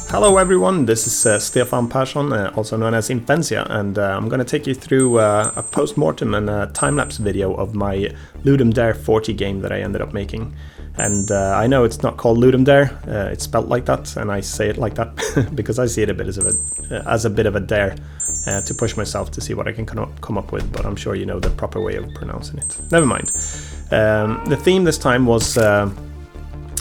Hello everyone, this is Stefan Persson, also known as Impensia, and I'm going to take you through a post-mortem and a time-lapse video of my Ludum Dare 40 game that I ended up making. And I know it's not called Ludum Dare, it's spelt like that, and I say it like that because I see it as a bit of a dare to push myself to see what I can come up with, but I'm sure you know the proper way of pronouncing it. Never mind. The theme this time was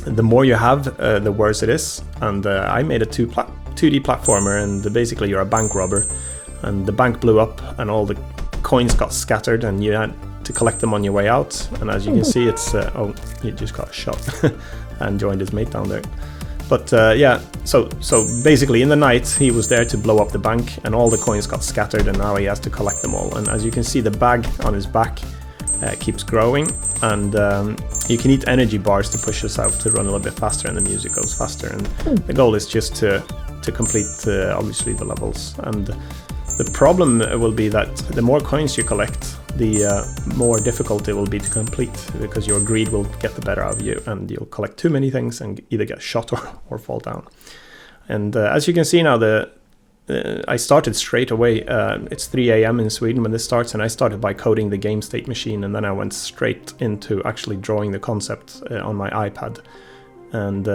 the more you have, the worse it is. And I made a 2D platformer, and basically you're a bank robber, and the bank blew up and all the coins got scattered and you had to collect them on your way out. And as you can see, it's oh, he just got shot and joined his mate down there. But yeah, so basically in the night he was there to blow up the bank, and all the coins got scattered, and now he has to collect them all. And as you can see, the bag on his back keeps growing, and you can eat energy bars to push yourself to run a little bit faster, and the music goes faster. And the goal is just to complete obviously the levels. And the problem will be that the more coins you collect, the more difficult it will be to complete, because your greed will get the better out of you, and you'll collect too many things and either get shot or fall down. And as you can see now, I started straight away. It's 3 a.m. in Sweden when this starts, and I started by coding the game state machine, and then I went straight into actually drawing the concept on my iPad. And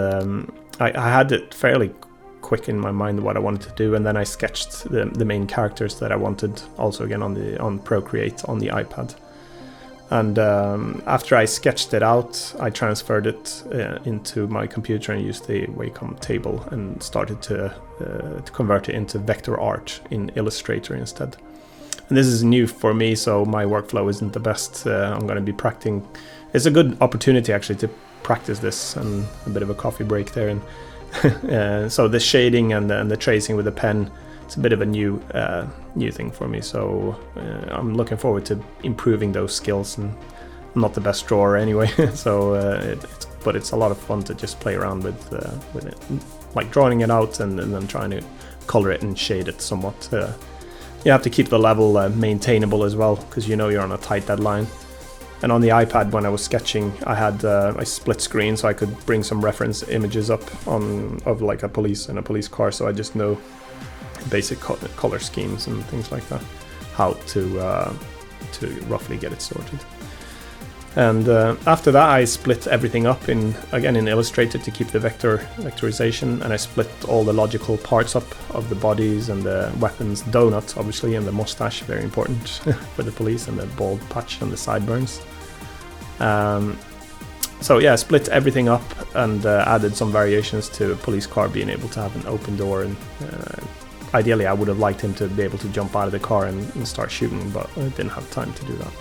I had it fairly quick in my mind what I wanted to do, and then I sketched the main characters that I wanted, also again on Procreate on the iPad. And after I sketched it out, I transferred it into my computer and used the Wacom table and started to convert it into vector art in Illustrator instead. And this is new for me, so my workflow isn't the best. I'm going to be practicing. It's a good opportunity actually to practice this, and a bit of a coffee break there. And so the shading and the tracing with the pen, it's a bit of a new thing for me, so I'm looking forward to improving those skills. And I'm not the best drawer anyway, so but it's a lot of fun to just play around with it, like drawing it out and then trying to color it and shade it somewhat. You have to keep the level maintainable as well, because you know you're on a tight deadline. And on the iPad, when I was sketching, I had a split screen, so I could bring some reference images up of like a police and a police car, so I just know basic color schemes and things like that, how to roughly get it sorted. And after that, I split everything up in Illustrator to keep the vectorization, and I split all the logical parts up of the bodies and the weapons, donut obviously, and the mustache, very important for the police, and the bald patch and the sideburns. So yeah, I split everything up and added some variations to a police car being able to have an open door, and ideally I would have liked him to be able to jump out of the car and start shooting, but I didn't have time to do that.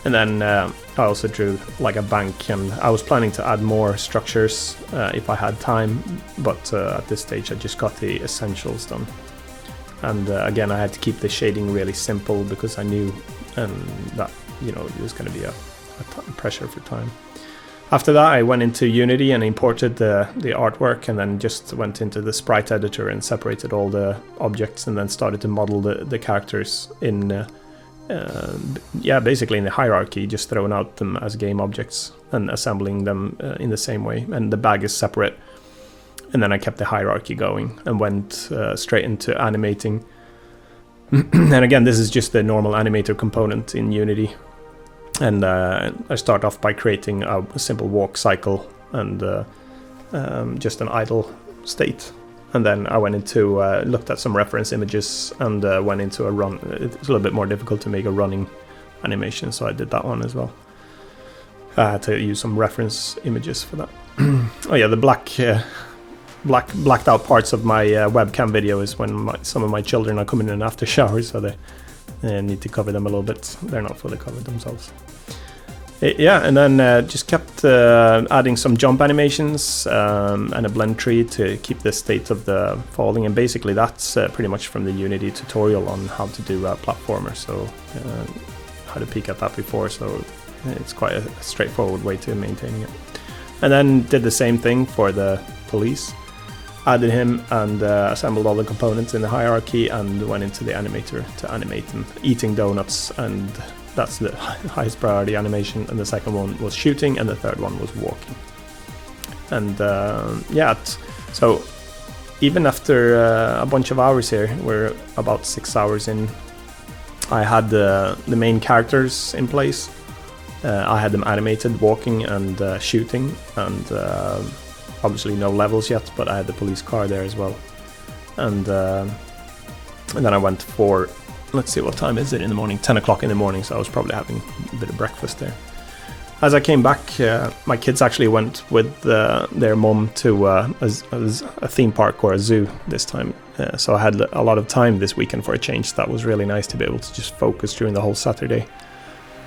And then I also drew like a bank, and I was planning to add more structures if I had time, but at this stage I just got the essentials done. And again, I had to keep the shading really simple, because I knew that it was going to be a pressure for time. After that, I went into Unity and imported the artwork, and then just went into the sprite editor and separated all the objects, and then started to model the characters in basically in the hierarchy, just throwing out them as game objects and assembling them in the same way. And the bag is separate. And then I kept the hierarchy going and went straight into animating. And again, this is just the normal animator component in Unity. And I start off by creating a simple walk cycle and just an idle state. And then I went into, looked at some reference images and went into a run. It's a little bit more difficult to make a running animation, so I did that one as well. I had to use some reference images for that. Oh yeah, the blacked out parts of my webcam video is when some of my children are coming in after showers, so they need to cover them a little bit. They're not fully covered themselves. Yeah, and then just kept adding some jump animations and a blend tree to keep the state of the falling, and basically that's pretty much from the Unity tutorial on how to do a platformer, so I had a peek at that before, so it's quite a straightforward way to maintaining it. And then did the same thing for the police, added him and assembled all the components in the hierarchy, and went into the animator to animate him eating donuts, and that's the highest priority animation, and the second one was shooting, and the third one was walking. And yeah, so even after a bunch of hours here, we're about 6 hours in, I had the main characters in place. I had them animated, walking and shooting, and obviously no levels yet, but I had the police car there as well. And then I went for, let's see, what time is it in the morning? 10 o'clock in the morning, so I was probably having a bit of breakfast there. As I came back, my kids actually went with their mom to a theme park or a zoo this time. So I had a lot of time this weekend for a change. That was really nice to be able to just focus during the whole Saturday.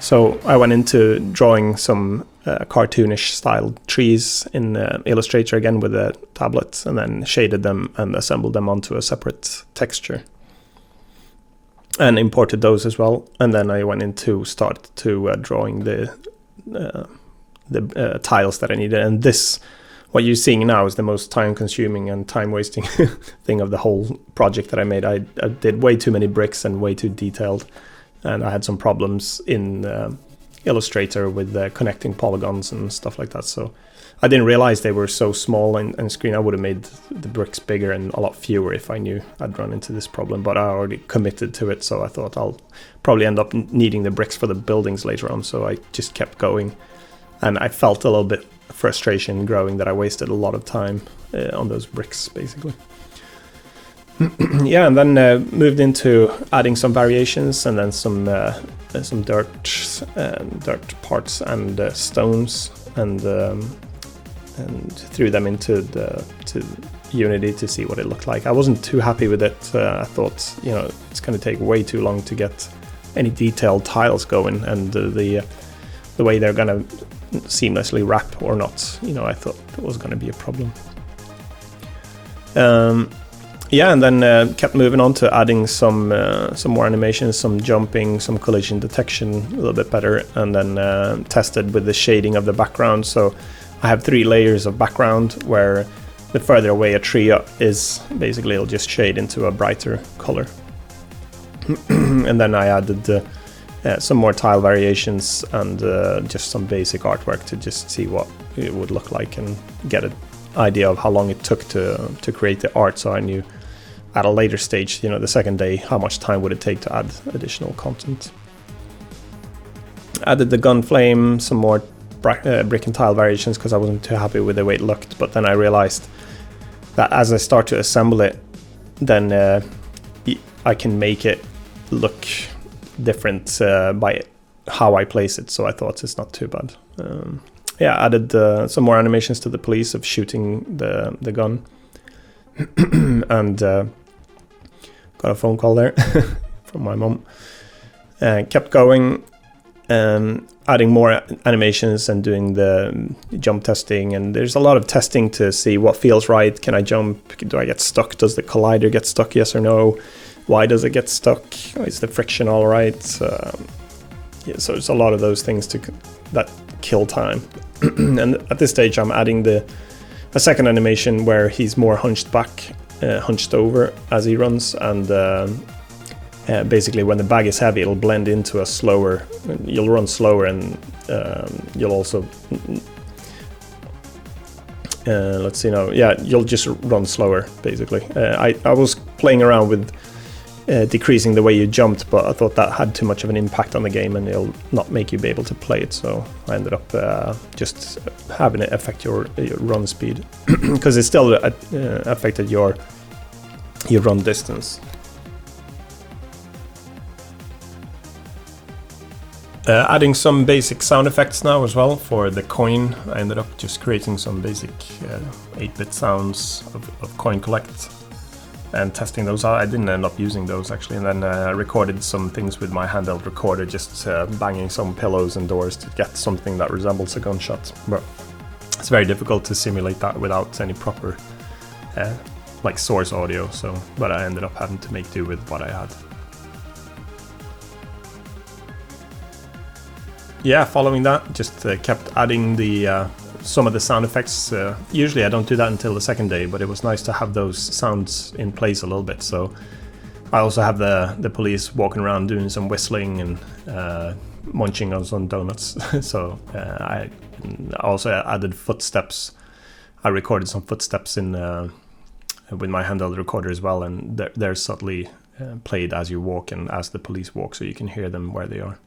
So I went into drawing some cartoonish styled trees in Illustrator again with a tablet, and then shaded them and assembled them onto a separate texture. And imported those as well. And then I went into start to drawing the tiles that I needed. And this, what you're seeing now, is the most time-consuming and time-wasting thing of the whole project that I made. I did way too many bricks and way too detailed. And I had some problems in Illustrator with connecting polygons and stuff like that. So I didn't realize they were so small on screen. I would have made the bricks bigger and a lot fewer if I knew I'd run into this problem. But I already committed to it, so I thought I'll probably end up needing the bricks for the buildings later on. So I just kept going. And I felt a little bit frustration growing that I wasted a lot of time on those bricks, basically. Yeah, and then moved into adding some variations, and then some dirt parts and stones, and threw them into Unity to see what it looked like. I wasn't too happy with it. I thought, it's going to take way too long to get any detailed tiles going, and the way they're going to seamlessly wrap or not. I thought it was going to be a problem. Yeah, and then kept moving on to adding some more animations, some jumping, some collision detection a little bit better, and then tested with the shading of the background. So I have 3 layers of background, where the further away a tree is, basically it'll just shade into a brighter color. And then I added some more tile variations and just some basic artwork to just see what it would look like and get an idea of how long it took to create the art, so I knew at a later stage, the second day, how much time would it take to add additional content. Added the gun flame, some more brick and tile variations, because I wasn't too happy with the way it looked, but then I realized that as I start to assemble it, then I can make it look different by how I place it, so I thought it's not too bad. Yeah, added some more animations to the police of shooting the gun. And got a phone call there from my mom. Kept going, adding more animations and doing the jump testing, and there's a lot of testing to see what feels right. Can I jump? Do I get stuck? Does the collider get stuck? Yes or no? Why does it get stuck? Is the friction all right? Yeah, so it's a lot of those things that kill time. And at this stage I'm adding a second animation where he's more hunched back, hunched over as he runs, and basically when the bag is heavy, it'll blend into a slower, you'll run slower, and you'll also, let's see now, yeah, you'll just run slower, basically. I was playing around with decreasing the way you jumped, but I thought that had too much of an impact on the game and it'll not make you be able to play it, so I ended up just having it affect your run speed, because it still affected your run distance. Adding some basic sound effects now as well for the coin. I ended up just creating some basic 8-bit sounds of coin collect and testing those out. I didn't end up using those actually, and then I recorded some things with my handheld recorder, just banging some pillows and doors to get something that resembles a gunshot. But it's very difficult to simulate that without any proper like source audio, so but I ended up having to make do with what I had. Yeah, following that, just kept adding some of the sound effects. Usually I don't do that until the second day, but it was nice to have those sounds in place a little bit. So I also have the police walking around doing some whistling and munching on some donuts. So I also added footsteps. I recorded some footsteps in with my handheld recorder as well, and they're subtly played as you walk and as the police walk, so you can hear them where they are.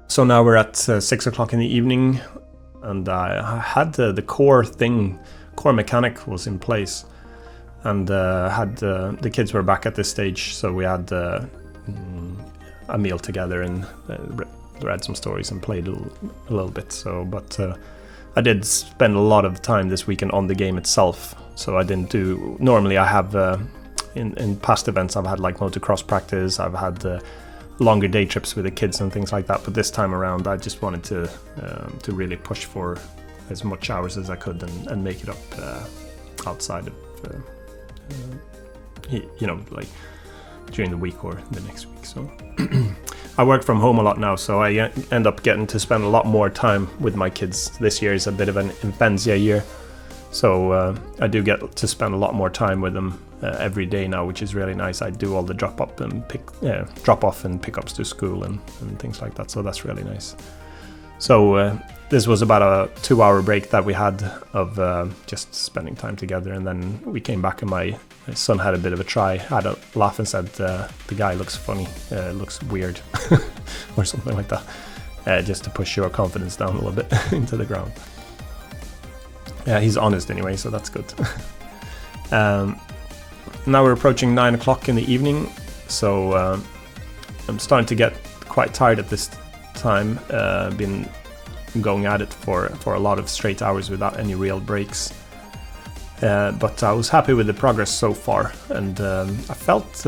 So now we're at 6 o'clock in the evening, and I had the core mechanic was in place, and the kids were back at this stage, so we had a meal together and read some stories and played a little bit. So, but I did spend a lot of time this weekend on the game itself. So I didn't do. Normally, I have in past events I've had like motocross practice. I've had longer day trips with the kids and things like that. But this time around, I just wanted to really push for as much hours as I could and make it up outside of like during the week or the next week. So I work from home a lot now, so I end up getting to spend a lot more time with my kids. This year is a bit of an infancia year, so I do get to spend a lot more time with them every day now, which is really nice. I do all the drop off and pickups to school and things like that, so that's really nice. So this was about a 2-hour break that we had of just spending time together, and then we came back and my son had a bit of a try, had a laugh and said the guy looks funny, looks weird or something like that, just to push your confidence down a little bit into the ground. Yeah, he's honest anyway, so that's good. Now we're approaching 9 o'clock in the evening, so I'm starting to get quite tired at this time. Been going at it for a lot of straight hours without any real breaks, but I was happy with the progress so far, and I felt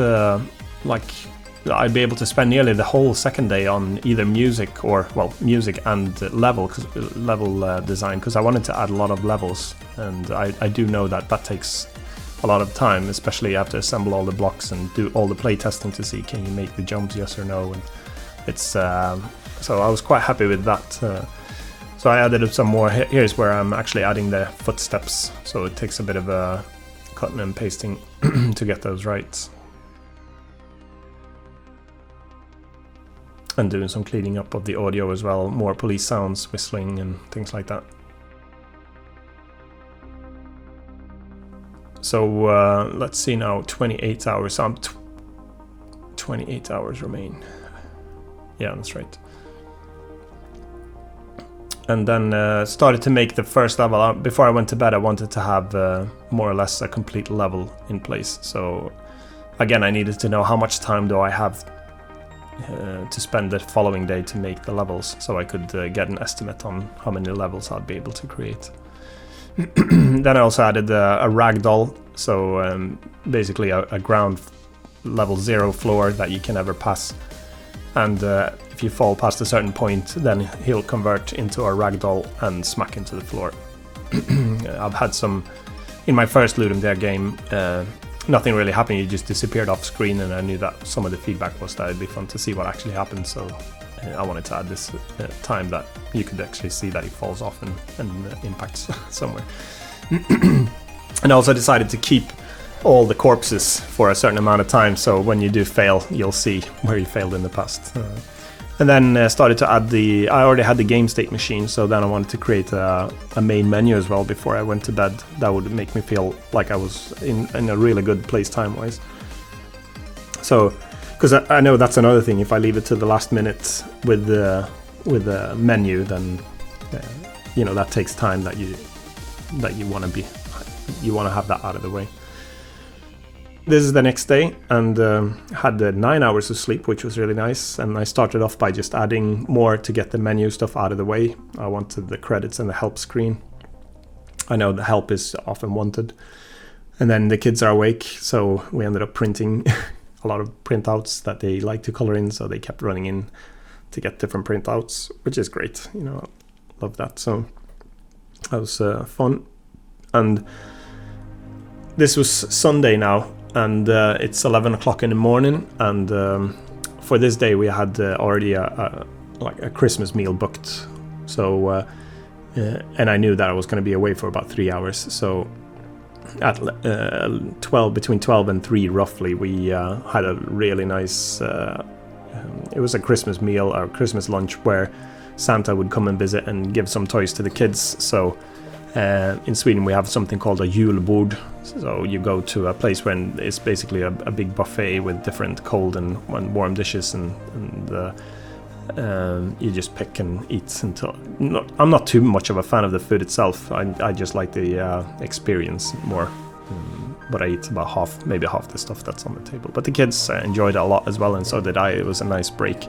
like I'd be able to spend nearly the whole second day on either music and level design, because I wanted to add a lot of levels, and I do know that takes a lot of time, especially you have to assemble all the blocks and do all the play testing to see can you make the jumps, yes or no, and it's so I was quite happy with that. So I added up some more. Here's where I'm actually adding the footsteps, so it takes a bit of cutting and pasting to get those right. And doing some cleaning up of the audio as well, more police sounds, whistling and things like that. So let's see now, 28 hours. 28 hours remain. Yeah, that's right. And then started to make the first level. Before I went to bed, I wanted to have more or less a complete level in place. So again, I needed to know how much time do I have to spend the following day to make the levels, so I could get an estimate on how many levels I'd be able to create. Then I also added a ragdoll, so basically a ground level 0 floor that you can never pass. And if you fall past a certain point, then he'll convert into a ragdoll and smack into the floor. I've had some in my first Ludum Dare game. Nothing really happened. He just disappeared off screen, and I knew that some of the feedback was that it'd be fun to see what actually happened. So I wanted to add this time that you could actually see that he falls off and impacts somewhere. And I also decided to keep all the corpses for a certain amount of time, so when you do fail, you'll see where you failed in the past. And then started to add I already had the game state machine, so then I wanted to create a main menu as well before I went to bed. That would make me feel like I was in a really good place time-wise. So, because I know that's another thing, if I leave it to the last minute with the menu, then that takes time that you want to have that out of the way. This is the next day, and had 9 hours of sleep, which was really nice. And I started off by just adding more to get the menu stuff out of the way. I wanted the credits and the help screen. I know the help is often wanted. And then the kids are awake, so we ended up printing a lot of printouts that they like to color in, so they kept running in to get different printouts, which is great. I love that. So that was fun. And this was Sunday now, and it's 11 o'clock in the morning, and for this day we had already a Christmas meal booked, so and I knew that I was going to be away for about 3 hours, so at between 12 and 3 roughly, we had a really nice it was a Christmas meal or Christmas lunch where Santa would come and visit and give some toys to the kids. So in Sweden we have something called a julbord. So you go to a place where it's basically a big buffet with different cold and warm dishes, and you just pick and eat until... I'm not too much of a fan of the food itself. I just like the experience more. But I eat about maybe half the stuff that's on the table. But the kids enjoyed it a lot as well, and so did I. It was a nice break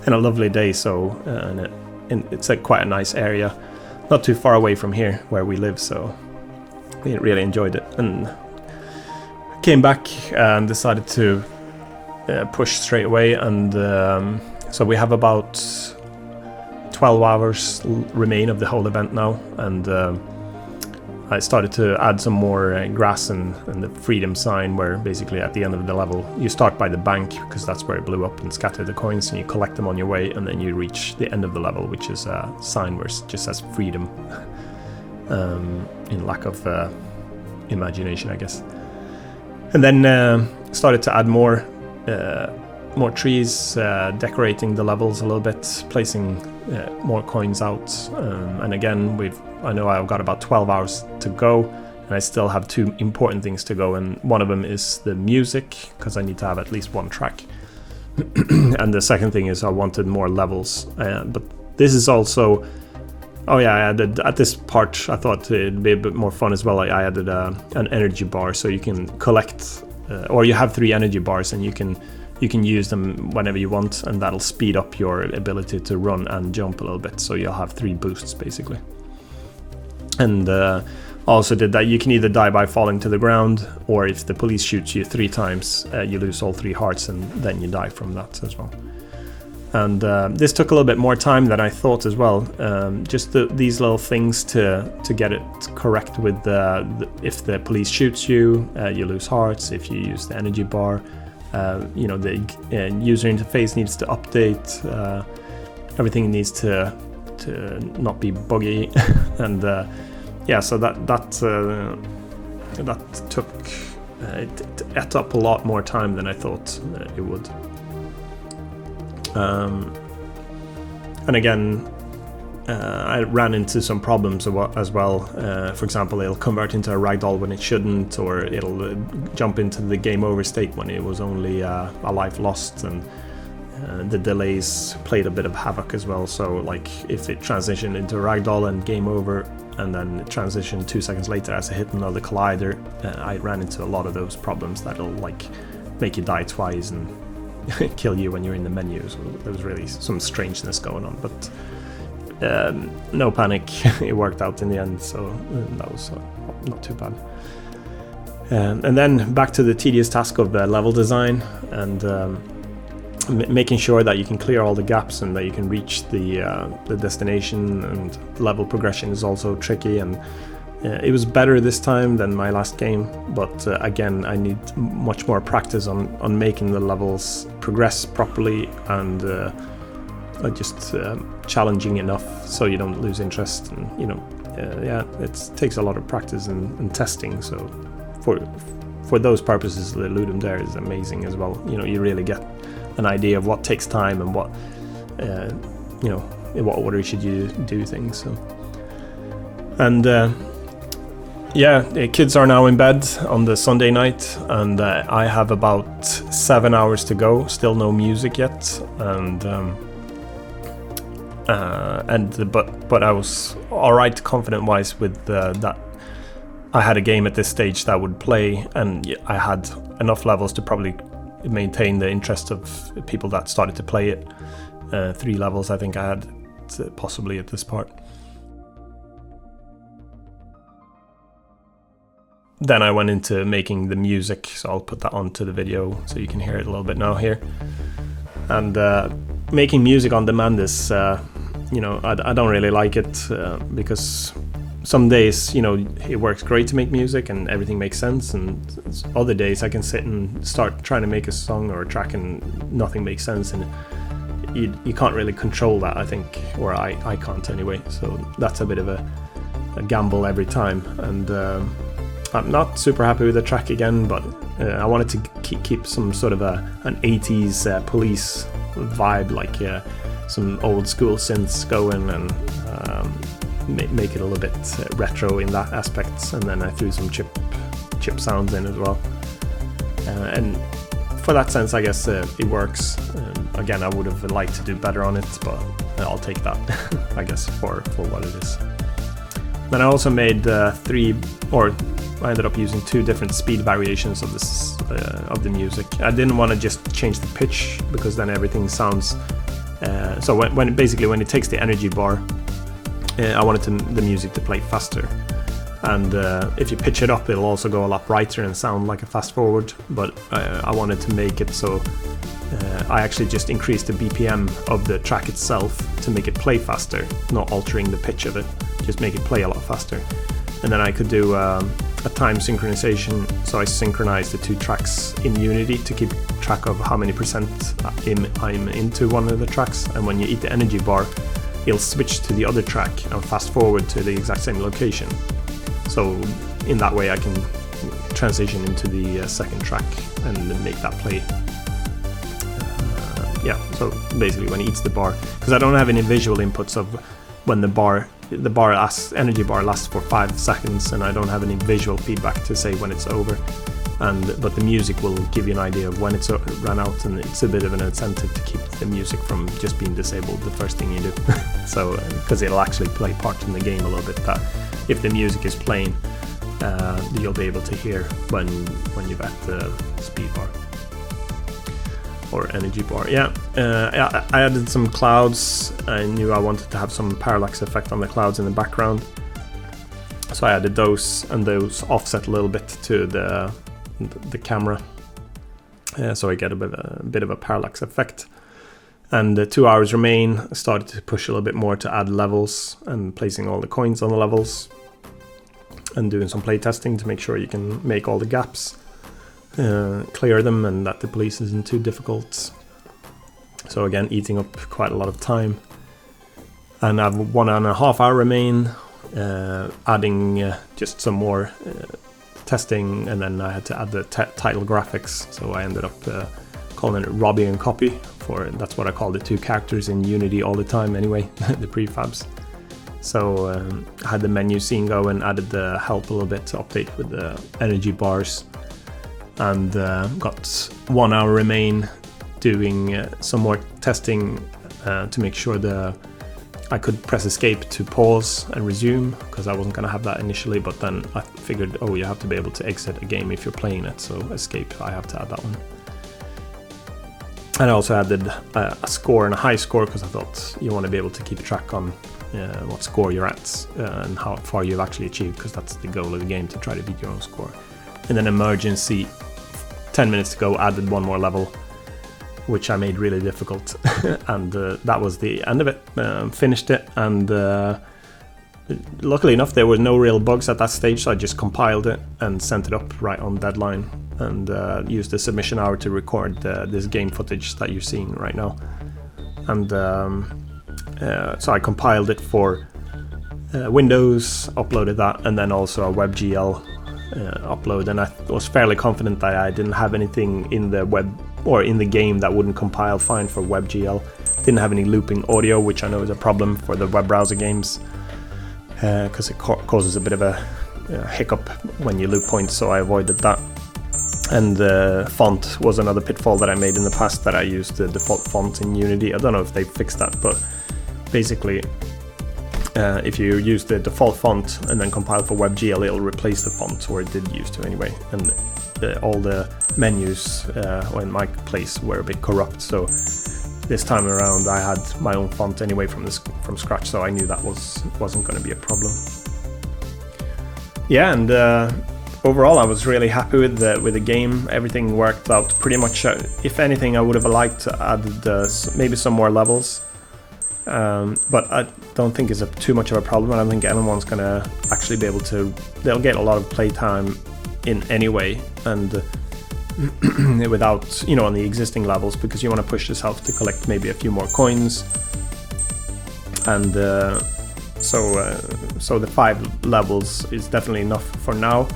and a lovely day. So it's quite a nice area, not too far away from here where we live. So we really enjoyed it, and came back and decided to push straight away. And so we have about 12 hours remain of the whole event now, and I started to add some more grass and the freedom sign, where basically at the end of the level you start by the bank, because that's where it blew up and scattered the coins, and you collect them on your way, and then you reach the end of the level, which is a sign where it just says freedom, in lack of imagination, I guess. And then started to add more trees, decorating the levels a little bit, placing more coins out, and again I know I've got about 12 hours to go, and I still have 2 important things to go, and one of them is the music, because I need to have at least 1 track. And the second thing is I wanted more levels, but this is also... Oh yeah, I added, at this part I thought it'd be a bit more fun as well. I added an energy bar, so you can collect, or you have 3 energy bars, and you can use them whenever you want, and that'll speed up your ability to run and jump a little bit, so you'll have 3 boosts basically. And also did that you can either die by falling to the ground, or if the police shoots you 3 times, you lose all 3 hearts, and then you die from that as well. And this took a little bit more time than I thought as well. Just these little things to get it correct with if the police shoots you, you lose hearts. If you use the energy bar, the user interface needs to update. Everything needs to not be buggy, and so that took it ate up a lot more time than I thought it would. And again, I ran into some problems as well. For example, it'll convert into a ragdoll when it shouldn't, or it'll jump into the game over state when it was only a life lost, and the delays played a bit of havoc as well. So like if it transitioned into a ragdoll and game over, and then it transitioned 2 seconds later as it hit another collider, I ran into a lot of those problems that'll like make you die twice and kill you when you're in the menu. So there was really some strangeness going on, but no panic. It worked out in the end, so that was not too bad. And then back to the tedious task of level design, and making sure that you can clear all the gaps and that you can reach the destination, and level progression is also tricky, and it was better this time than my last game, but again I need much more practice on making the levels progress properly, and just challenging enough so you don't lose interest, and it takes a lot of practice and testing. So for those purposes the Ludum Dare is amazing as well. You really get an idea of what takes time and what in what order should you do things. So, and the kids are now in bed on the Sunday night, and I have about 7 hours to go. Still no music yet, but I was all right confident-wise with that. I had a game at this stage that would play, and I had enough levels to probably maintain the interest of people that started to play it. 3 levels I think I had possibly at this part. Then I went into making the music, so I'll put that onto the video so you can hear it a little bit now here. And making music on demand is, I don't really like it, because some days, it works great to make music and everything makes sense, and other days I can sit and start trying to make a song or a track and nothing makes sense, and you can't really control that, I think, or I can't anyway. So that's a bit of a gamble every time, and I'm not super happy with the track again, but I wanted to keep some sort of an 80s police vibe, like some old school synths going and make it a little bit retro in that aspect, and then I threw some chip sounds in as well, and for that sense I guess it works. Again, I would have liked to do better on it, but I'll take that I guess for what it is. Then I also made I ended up using 2 different speed variations of this of the music. I didn't want to just change the pitch, because then everything sounds so when it takes the energy bar, I wanted the music to play faster, and if you pitch it up it'll also go a lot brighter and sound like a fast forward, but I wanted to make it so I actually just increased the BPM of the track itself to make it play faster, not altering the pitch of it, just make it play a lot faster. And then I could do a time synchronization, so I synchronized the 2 tracks in Unity to keep track of how many percent I'm into one of the tracks, and when you eat the energy bar it'll switch to the other track and fast forward to the exact same location. So in that way I can transition into the second track and make that play. So basically when it eats the bar, because I don't have any visual inputs of when the energy bar lasts for 5 seconds, and I don't have any visual feedback to say when it's over. But the music will give you an idea of when it's run out, and it's a bit of an incentive to keep the music from just being disabled the first thing you do. So because it'll actually play part in the game a little bit, that if the music is playing, you'll be able to hear when you've at the speed bar or energy bar. I added some clouds. I knew I wanted to have some parallax effect on the clouds in the background, so I added those, and those offset a little bit to the camera, so I get a bit of a parallax effect. And 2 hours remain, I started to push a little bit more to add levels and placing all the coins on the levels, and doing some play testing to make sure you can make all the gaps, clear them, and that the police isn't too difficult. So again, eating up quite a lot of time. And I have 1.5 hours remain, adding just some more testing, and then I had to add the title graphics, so I ended up calling it Robby and Coppy, that's what I call the 2 characters in Unity all the time anyway, the prefabs. So I had the menu scene go and added the help a little bit to update with the energy bars, and got 1 hour remain doing some more testing to make sure I could press escape to pause and resume, because I wasn't going to have that initially, but then I figured, you have to be able to exit a game if you're playing it, so escape, I have to add that one. And I also added a score and a high score, because I thought you want to be able to keep track on what score you're at and how far you've actually achieved, because that's the goal of the game, to try to beat your own score. And then emergency, 10 minutes to go, added 1 more level, which I made really difficult, and that was the end of it. Finished it, and luckily enough there were no real bugs at that stage, so I just compiled it and sent it up right on deadline, and used the submission hour to record this game footage that you're seeing right now. And so I compiled it for Windows, uploaded that, and then also a WebGL upload, and I was fairly confident that I didn't have anything in the web or in the game that wouldn't compile fine for WebGL. Didn't have any looping audio, which I know is a problem for the web browser games, because it causes a bit of a hiccup when you loop points, so I avoided that. And the font was another pitfall that I made in the past, that I used the default font in Unity. I don't know if they fixed that, but basically if you use the default font and then compile for WebGL, it'll replace the font, or it did used to anyway, and all the menus in my place were a bit corrupt, so this time around I had my own font anyway from scratch, so I knew that wasn't going to be a problem. Yeah, and overall I was really happy with the game. Everything worked out pretty much. If anything, I would have liked to add maybe some more levels, but I don't think it's too much of a problem. I don't think anyone's going to actually be able to. They'll get a lot of playtime in anyway, and without, on the existing levels, because you want to push yourself to collect maybe a few more coins, and so the 5 levels is definitely enough for now,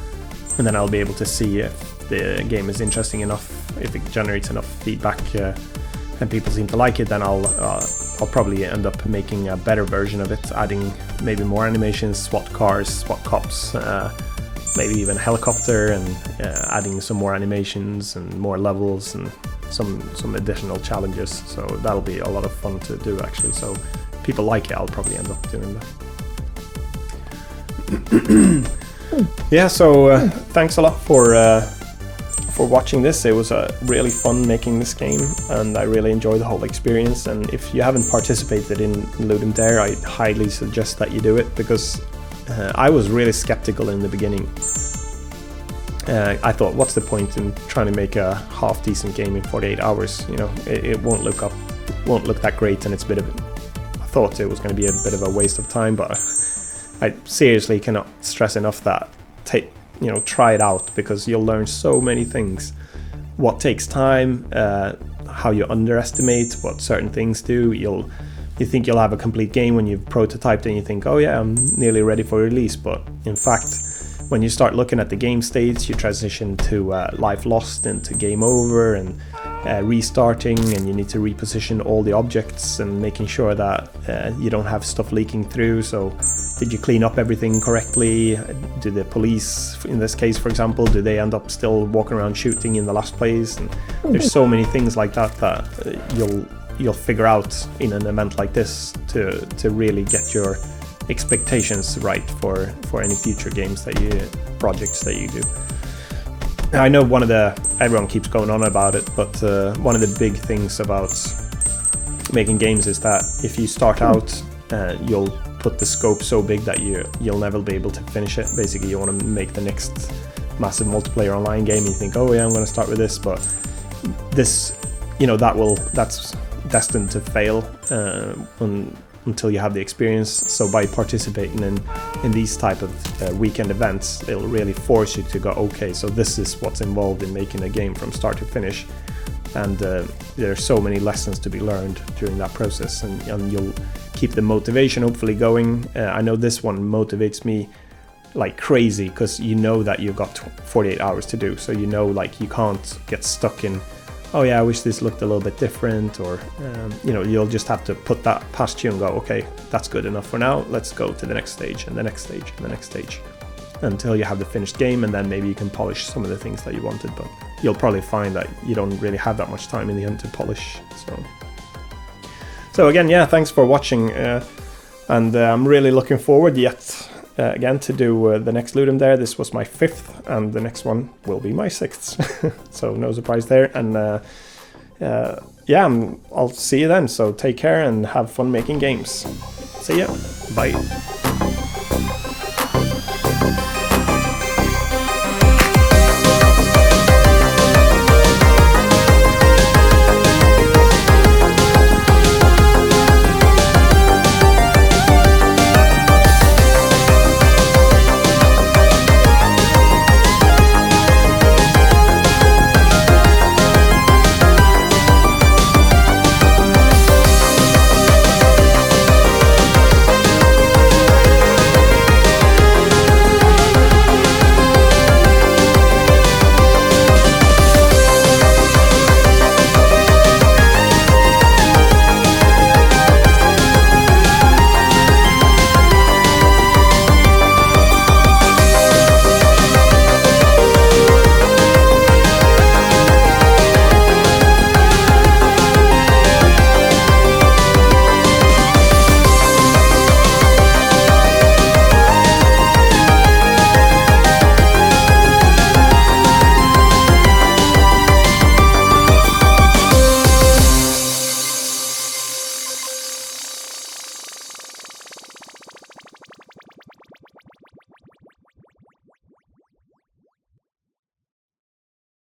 and then I'll be able to see if the game is interesting enough, if it generates enough feedback and people seem to like it, then I'll I'll probably end up making a better version of it, adding maybe more animations, SWAT cars, SWAT cops, maybe even a helicopter, and adding some more animations and more levels and some additional challenges. So that'll be a lot of fun to do actually. So if people like it, I'll probably end up doing that. Yeah, so thanks a lot for watching this. It was really fun making this game, and I really enjoyed the whole experience. And if you haven't participated in Ludum Dare, I highly suggest that you do it, because I was really skeptical in the beginning. I thought, what's the point in trying to make a half-decent game in 48 hours? You know, it won't look that great, and it's a bit of. I thought it was going to be a bit of a waste of time, but I seriously cannot stress enough that try it out, because you'll learn so many things. What takes time, how you underestimate what certain things do. You think you'll have a complete game when you've prototyped, and you think, oh yeah, I'm nearly ready for release. But in fact, when you start looking at the game states, you transition to life lost into game over, and restarting, and you need to reposition all the objects and making sure that you don't have stuff leaking through. So did you clean up everything correctly? Do the police, in this case for example, do they end up still walking around shooting in the last place? And there's so many things like that you'll figure out in an event like this to really get your expectations right for any future projects that you do. I know everyone keeps going on about it, but one of the big things about making games is that if you start out, you'll put the scope so big that you'll never be able to finish it. Basically, you want to make the next massive multiplayer online game, and you think, oh yeah, I'm going to start with this, but this, that's destined to fail until you have the experience. So by participating in these type of weekend events, it'll really force you to go, okay, so this is what's involved in making a game from start to finish. And there are so many lessons to be learned during that process, and you'll keep the motivation hopefully going. I know this one motivates me like crazy, because you know that you've got 48 hours to do, so like you can't get stuck in, oh yeah, I wish this looked a little bit different, or you'll just have to put that past you and go, okay, that's good enough for now, let's go to the next stage and the next stage and the next stage, until you have the finished game, and then maybe you can polish some of the things that you wanted. But you'll probably find that you don't really have that much time in the end to polish. So again, yeah, thanks for watching, and I'm really looking forward again to do the next Ludum Dare. This was my 5th, and the next one will be my 6th. So no surprise there. And yeah, I'll see you then. So take care and have fun making games. See ya. Bye.